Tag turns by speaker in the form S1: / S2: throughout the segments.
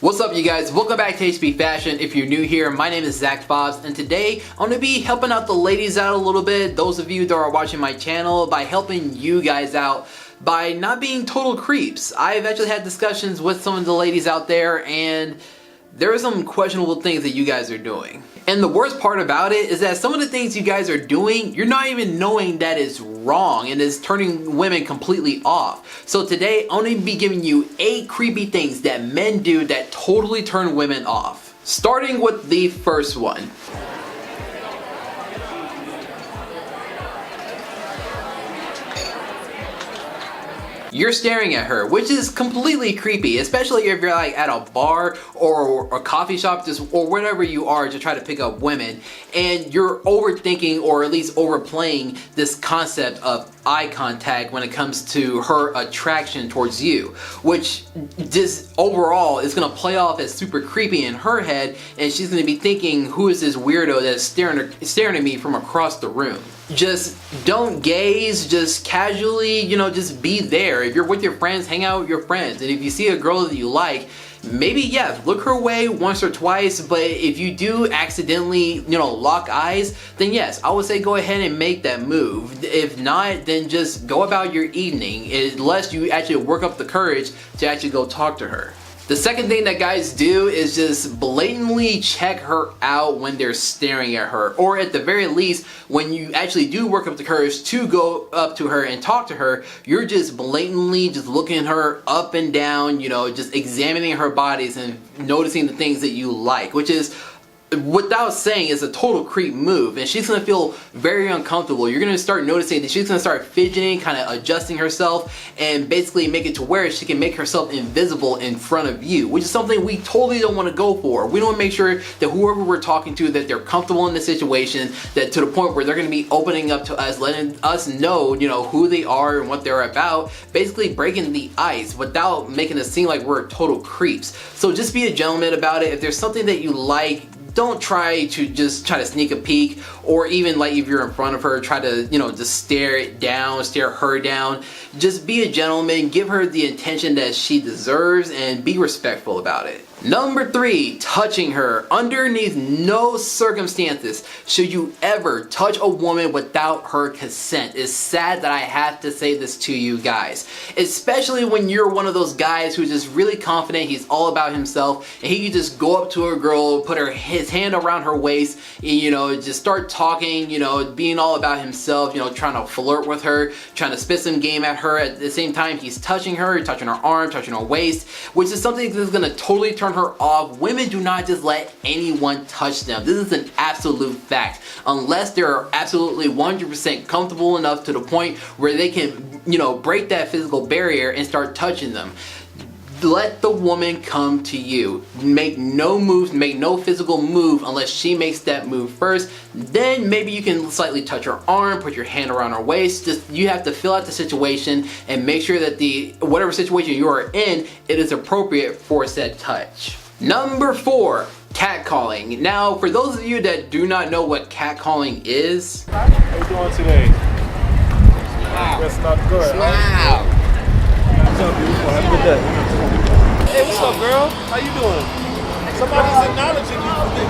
S1: What's up, you guys? Welcome back to HB Fashion. If you're new here, my name is Zach Fobbs, and today I'm going to be helping out the ladies out a little bit, those of you that are watching my channel, by helping you guys out by not being total creeps. I've actually had discussions with some of the ladies out there, and there are some questionable things that you guys are doing. And the worst part about it is that some of the things you guys are doing, you're not even knowing that it's wrong and is turning women completely off. So today, I'm going to be giving you 8 creepy things that men do that totally turn women off. Starting with the first one. You're staring at her, which is completely creepy, especially if you're like at a bar or a coffee shop, or wherever you are to try to pick up women, and you're overthinking or at least overplaying this concept of eye contact when it comes to her attraction towards you, which just overall is going to play off as super creepy in her head, and she's going to be thinking, who is this weirdo that's staring at me from across the room? Just don't gaze, just casually, just be there. If you're with your friends, hang out with your friends. And if you see a girl that you like, maybe, yes, look her way once or twice, but if you do accidentally, lock eyes, then yes, I would say go ahead and make that move. If not, then just go about your evening, unless you actually work up the courage to actually go talk to her. The second thing that guys do is just blatantly check her out when they're staring at her, or at the very least, when you actually do work up the courage to go up to her and talk to her, you're just blatantly just looking her up and down, just examining her bodies and noticing the things that you like, which is, without saying, is a total creep move, and she's gonna feel very uncomfortable. You're gonna start noticing that she's gonna start fidgeting, kind of adjusting herself, and basically make it to where she can make herself invisible in front of you, which is something we totally don't want to go for. We want to make sure that whoever we're talking to, that they're comfortable in the situation, that to the point where they're gonna be opening up to us, letting us know, who they are and what they're about, basically breaking the ice without making it seem like we're total creeps. So just be a gentleman about it. If there's something that you like, don't try to sneak a peek, or even like if you're in front of her, try to, just stare her down. Just be a gentleman, give her the attention that she deserves, and be respectful about it. Number 3, touching her. Underneath no circumstances should you ever touch a woman without her consent. It's sad that I have to say this to you guys, especially when you're one of those guys who's just really confident, he's all about himself, and he can just go up to a girl, put his hand around her waist, and, just start talking, being all about himself, trying to flirt with her, trying to spit some game at her. At the same time, he's touching her arm, touching her waist, which is something that's going to totally turn her off. Women do not just let anyone touch them. This is an absolute fact. Unless they're absolutely 100% comfortable enough to the point where they can, break that physical barrier and start touching them. Let the woman come to you. Make no moves, make no physical move unless she makes that move first. Then maybe you can slightly touch her arm, put your hand around her waist. Just, you have to feel out the situation and make sure that whatever situation you are in, it is appropriate for said touch. Number 4, catcalling. Now, for those of you that do not know what catcalling is,
S2: how you doing today? Wow. That's not good.
S1: Wow.
S2: What's up, beautiful? Have a good day. Hey, what's up, girl? How you doing? Somebody's acknowledging you. You're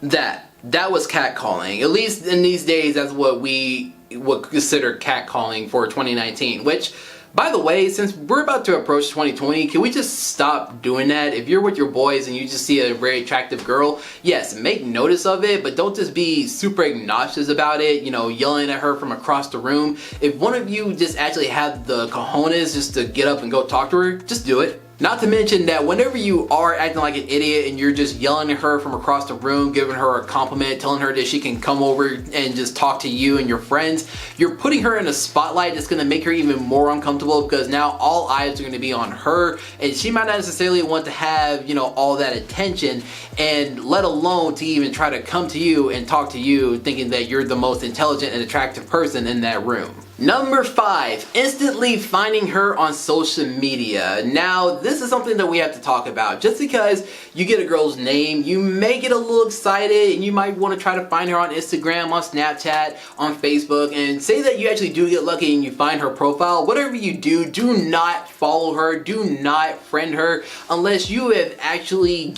S2: beautiful.
S1: That was catcalling. At least in these days, that's what we would consider catcalling for 2019, which, by the way, since we're about to approach 2020, can we just stop doing that? If you're with your boys and you just see a very attractive girl, yes, make notice of it, but don't just be super obnoxious about it, yelling at her from across the room. If one of you just actually have the cojones just to get up and go talk to her, just do it. Not to mention that whenever you are acting like an idiot and you're just yelling at her from across the room, giving her a compliment, telling her that she can come over and just talk to you and your friends, you're putting her in a spotlight that's going to make her even more uncomfortable, because now all eyes are going to be on her, and she might not necessarily want to have, all that attention, and let alone to even try to come to you and talk to you thinking that you're the most intelligent and attractive person in that room. Number 5, instantly finding her on social media. Now, this is something that we have to talk about. Just because you get a girl's name, you may get a little excited and you might want to try to find her on Instagram, on Snapchat, on Facebook, and say that you actually do get lucky and you find her profile. Whatever you do, do not follow her, do not friend her unless you have actually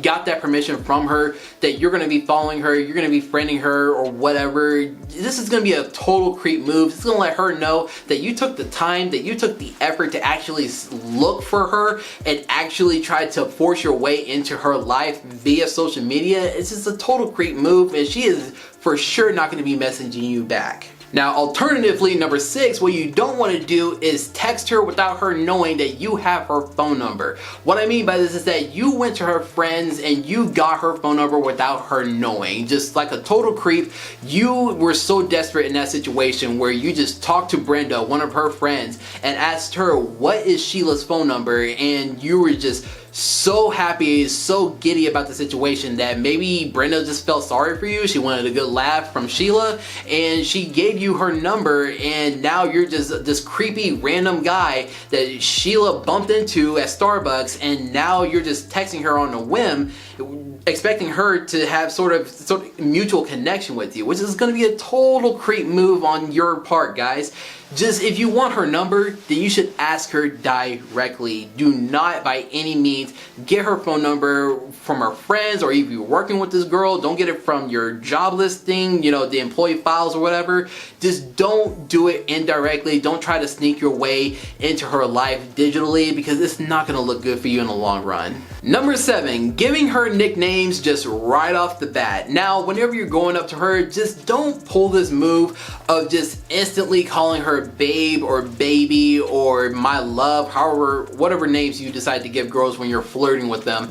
S1: got that permission from her that you're going to be following her, you're going to be friending her or whatever. This is going to be a total creep move. It's going to let her know that you took the time, that you took the effort to actually look for her and actually try to force your way into her life via social media. It's just a total creep move, and she is for sure not going to be messaging you back. Now, alternatively, number 6, what you don't want to do is text her without her knowing that you have her phone number. What I mean by this is that you went to her friends and you got her phone number without her knowing. Just like a total creep, you were so desperate in that situation where you just talked to Brenda, one of her friends, and asked her, what is Sheila's phone number? And you were just so happy, so giddy about the situation that maybe Brenda just felt sorry for you. She wanted a good laugh from Sheila and she gave you her number, and now you're just this creepy random guy that Sheila bumped into at Starbucks, and now you're just texting her on a whim expecting her to have sort of mutual connection with you, which is going to be a total creep move on your part, guys. Just if you want her number, then you should ask her directly. Do not by any means get her phone number from her friends, or if you're working with this girl, don't get it from your job listing, you know, the employee files or whatever. Just don't do it indirectly. Don't try to sneak your way into her life digitally, because it's not going to look good for you in the long run. Number 7, giving her nicknames just right off the bat. Now, whenever you're going up to her, just don't pull this move of just instantly calling her babe or baby or my love, however, whatever names you decide to give girls when you're flirting with them.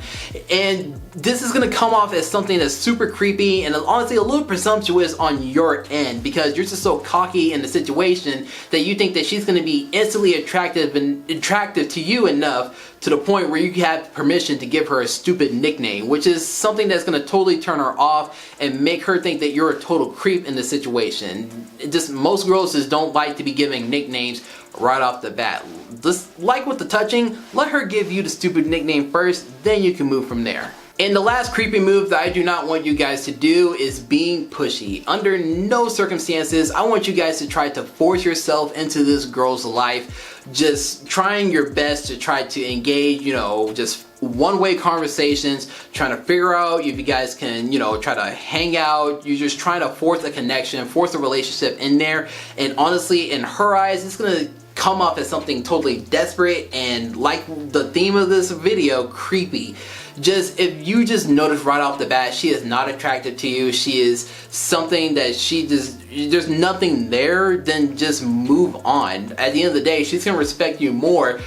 S1: And this is going to come off as something that's super creepy and honestly a little presumptuous on your end, because you're just so cocky in the situation that you think that she's going to be instantly attractive to you enough to the point where you have permission to give her a stupid nickname, which is something that's going to totally turn her off and make her think that you're a total creep in the situation. Most girls just don't like to be giving nicknames right off the bat. Just like with the touching, let her give you the stupid nickname first, then you can move from there. And the last creepy move that I do not want you guys to do is being pushy. Under no circumstances, I want you guys to try to force yourself into this girl's life, just trying your best to try to engage, you know, just one-way conversations, trying to figure out if you guys can, you know, try to hang out. You're just trying to force a connection, force a relationship in there. And honestly, in her eyes, it's gonna come off as something totally desperate and, like the theme of this video, creepy. Just if you just notice right off the bat she is not attractive to you, she is something that there's nothing there, then just move on. At the end of the day, she's gonna respect you more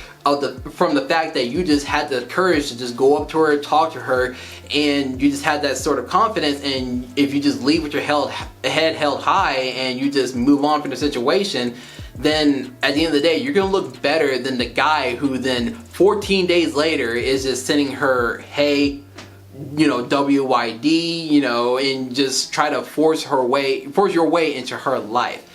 S1: from the fact that you just had the courage to just go up to her, talk to her, and you just had that sort of confidence. And if you just leave with your head held high and you just move on from the situation, then at the end of the day, you're gonna look better than the guy who then 14 days later is just sending her, hey, you know, WYD, you know, and just try to force your way into her life.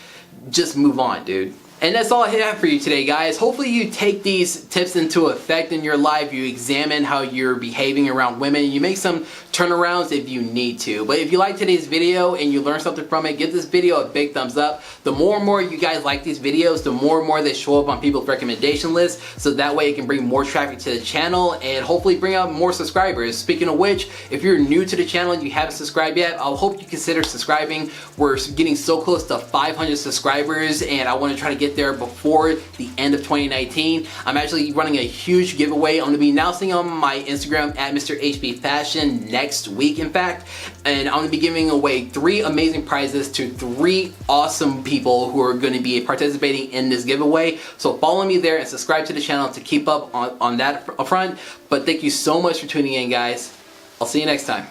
S1: Just move on, dude. And that's all I have for you today, guys. Hopefully you take these tips into effect in your life. You examine how you're behaving around women. You make some turnarounds if you need to. But if you like today's video and you learned something from it, give this video a big thumbs up. The more and more you guys like these videos, the more and more they show up on people's recommendation lists. So that way it can bring more traffic to the channel and hopefully bring out more subscribers. Speaking of which, if you're new to the channel and you haven't subscribed yet, I hope you consider subscribing. We're getting so close to 500 subscribers and I want to try to get there before the end of 2019. I'm actually running a huge giveaway. I'm going to be announcing on my Instagram at Mr. HB Fashion next week, in fact, and I'm going to be giving away 3 amazing prizes to 3 awesome people who are going to be participating in this giveaway. So follow me there and subscribe to the channel to keep up on that front. But thank you so much for tuning in, guys. I'll see you next time.